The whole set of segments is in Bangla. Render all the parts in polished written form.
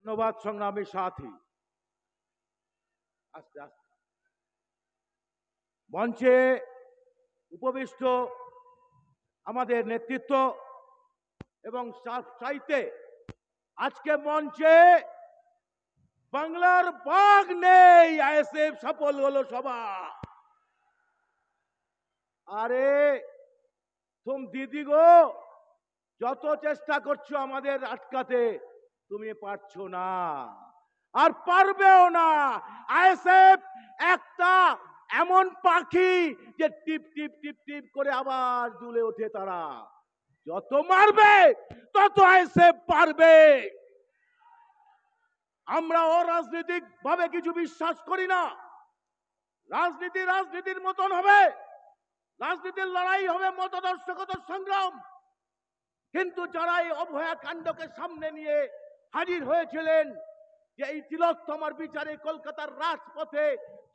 ধন্যবাদ সংগ্রামী সাথী। আস্তে আস্তে মঞ্চে উপবিষ্ট আমাদের নেতৃত্ব এবং চাইতে আজকে মঞ্চে বাংলার বাঘ নেই, আইএসএফ সফল হলো সভা। আরে দিদি গো, যত চেষ্টা করছো আমাদের আটকাতে, তুমি পারছো না আর পারবেও না। আইএসএফ একটা এমন পাখি যে টিপ টিপ টিপ টিপ করে আবার দুলে ওঠে। তারা যত মারবে তত আইএসএফ পারবে। আমরা অরাজনৈতিক ভাবে কিছু বিশ্বাস করি না। রাজনীতির মতন হবে, রাজনীতির লড়াই হবে, মতাদর্শগত সংগ্রাম। কিন্তু যারা এই অভয়া কাণ্ডকে সামনে নিয়ে হাজির হয়েছিলেন যে এই তিলোত্তমার বিচারে কলকাতার রাজপথে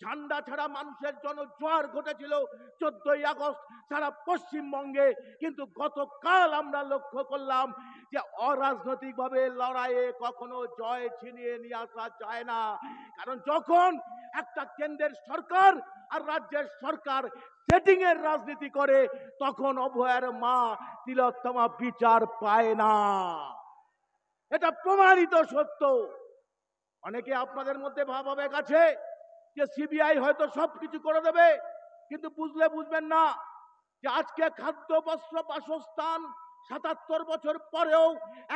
ঝান্ডা ছাড়া মানুষের জনজোয়ার ঘটেছিল 14ই আগস্ট সারা পশ্চিমবঙ্গে, কিন্তু গতকাল আমরা লক্ষ্য করলাম যে অরাজনৈতিকভাবে লড়াইয়ে কখনো জয় ছিনিয়ে নিয়ে আসা যায় না। কারণ যখন একটা কেন্দ্রের সরকার আর রাজ্যের সরকার সেটিং এর রাজনীতি করে, তখন অভয়ার মা তিলোত্তমা বিচার পায় না। এটা প্রমাণিত সত্য। অনেকে আপনাদের মধ্যে ভাবাবেগ আছে যে সিবিআই হয়তো সবকিছু করে দেবে, কিন্তু বুঝবেন না যে আজকে খাদ্য, বস্ত্র, বাসস্থান ৭৭ বছর পরেও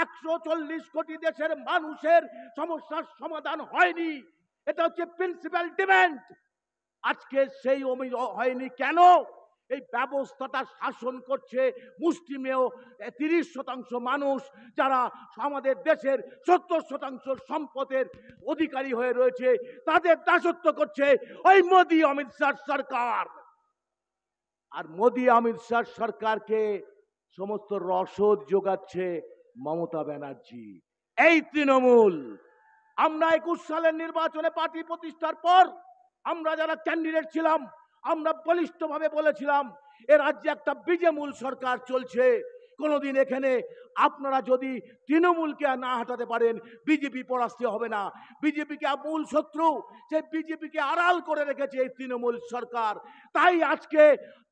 ১৪০ কোটি দেশের মানুষের সমস্যার সমাধান হয়নি। এটা হচ্ছে প্রিন্সিপাল ডিমান্ড। আজকে সেই হয়নি কেন? এই ব্যবস্থাটা শাসন করছে মুষ্টিমেয় ৩০% মানুষ, যারা আমাদের দেশের ৭০% সম্পদের অধিকারী হয়ে রয়েছে। তাদের দাসত্ব করছে ওই মোদি অমিত শাহ সরকার। আর মোদি অমিত শাহ সরকারকে সমস্ত রসদ যোগাচ্ছে মমতা ব্যানার্জি, এই তৃণমূল। আমরা ২১ সালের নির্বাচনে পার্টি প্রতিষ্ঠার পর আমরা যারা ক্যান্ডিডেট ছিলাম, আমরা বলিষ্ঠভাবে বলেছিলাম এ রাজ্যে একটা বিজেমূল সরকার চলছে। কোনোদিন এখানে আপনারা যদি তৃণমূলকে না হাঁটাতে পারেন, বিজেপি পরাস্ত হবে না। বিজেপিকে মূল শত্রু, সেই বিজেপিকে আড়াল করে রেখেছে এই তৃণমূল সরকার। তাই আজকে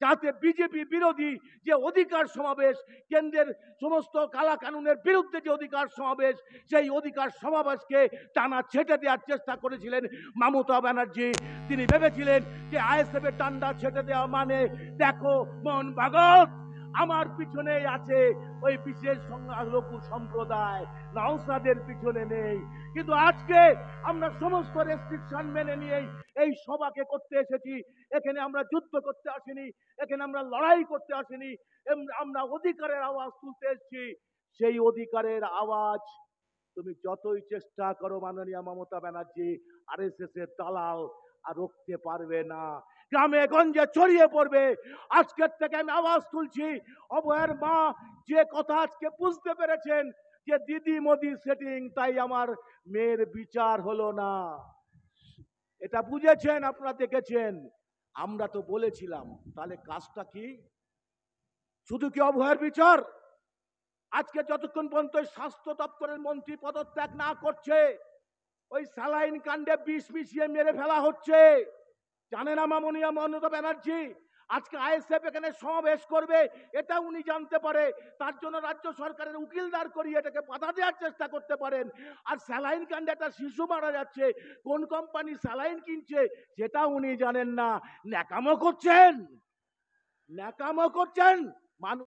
যাতে বিজেপি বিরোধী যে অধিকার সমাবেশ, কেন্দ্রের সমস্ত কালা কানুনের বিরুদ্ধে যে অধিকার সমাবেশ, সেই অধিকার সমাবেশকে টানা ছেটে দেওয়ার চেষ্টা করেছিলেন মমতা ব্যানার্জি। তিনি ভেবেছিলেন যে আইএসএফ এর টান্ডা ছেটে দেওয়া মানে দেখো মোহন ভাগবত আমার পিছনে আছে ওই বিশেষ সংখ্যালঘু সম্প্রদায়, নওশাদের পিছনে নেই। কিন্তু আজকে আমরা সমস্ত রেস্ট্রিকশন মেনে নিয়ে এই সভাকে করতে এসেছি। এখানে আমরা যুদ্ধ করতে আসিনি, এখানে আমরা লড়াই করতে আসিনি, আমরা অধিকারের আওয়াজ তুলতে এসেছি। সেই অধিকারের আওয়াজ তুমি যতই চেষ্টা করো মাননীয় মমতা ব্যানার্জি, আরএসএস এর দালাল আর রুখতে পারবে না। গ্রামে গঞ্জে ছড়িয়ে পড়বে। আজকের থেকে আমি আওয়াজ তুলছি, অভয়ের মা যে কথা আজকে বুঝতে পেরেছেন যে দিদি মোদি সেটিং, তাই আমার মেয়ের বিচার হলো না, এটা বুঝেছেন, আপনারা দেখেছেন। আমরা তো বলেছিলাম, তাহলে কাজটা কি? শুধু কি অভয়ের বিচার? আজকে যতক্ষণ পর্যন্ত স্বাস্থ্য দপ্তরের মন্ত্রী পদত্যাগ না করছে, ওই স্যালাইন কাণ্ডে বিষ মিশিয়ে মেরে ফেলা হচ্ছে। জানে না মাননীয় মমতা ব্যানার্জি আজকে আইএসএফ এখানে সমাবেশ করবে, এটা উনি জানতে পারে। তার জন্য রাজ্য সরকারের উকিল দাঁড় করিয়ে এটাকে বাধা দেওয়ার চেষ্টা করতে পারেন। আর স্যালাইন কাণ্ডে একটা শিশু মারা যাচ্ছে, কোন কোম্পানি স্যালাইন কিনছে সেটা উনি জানেন না। ন্যাকামো করছেন, ন্যাকামো করছেন। মানুষ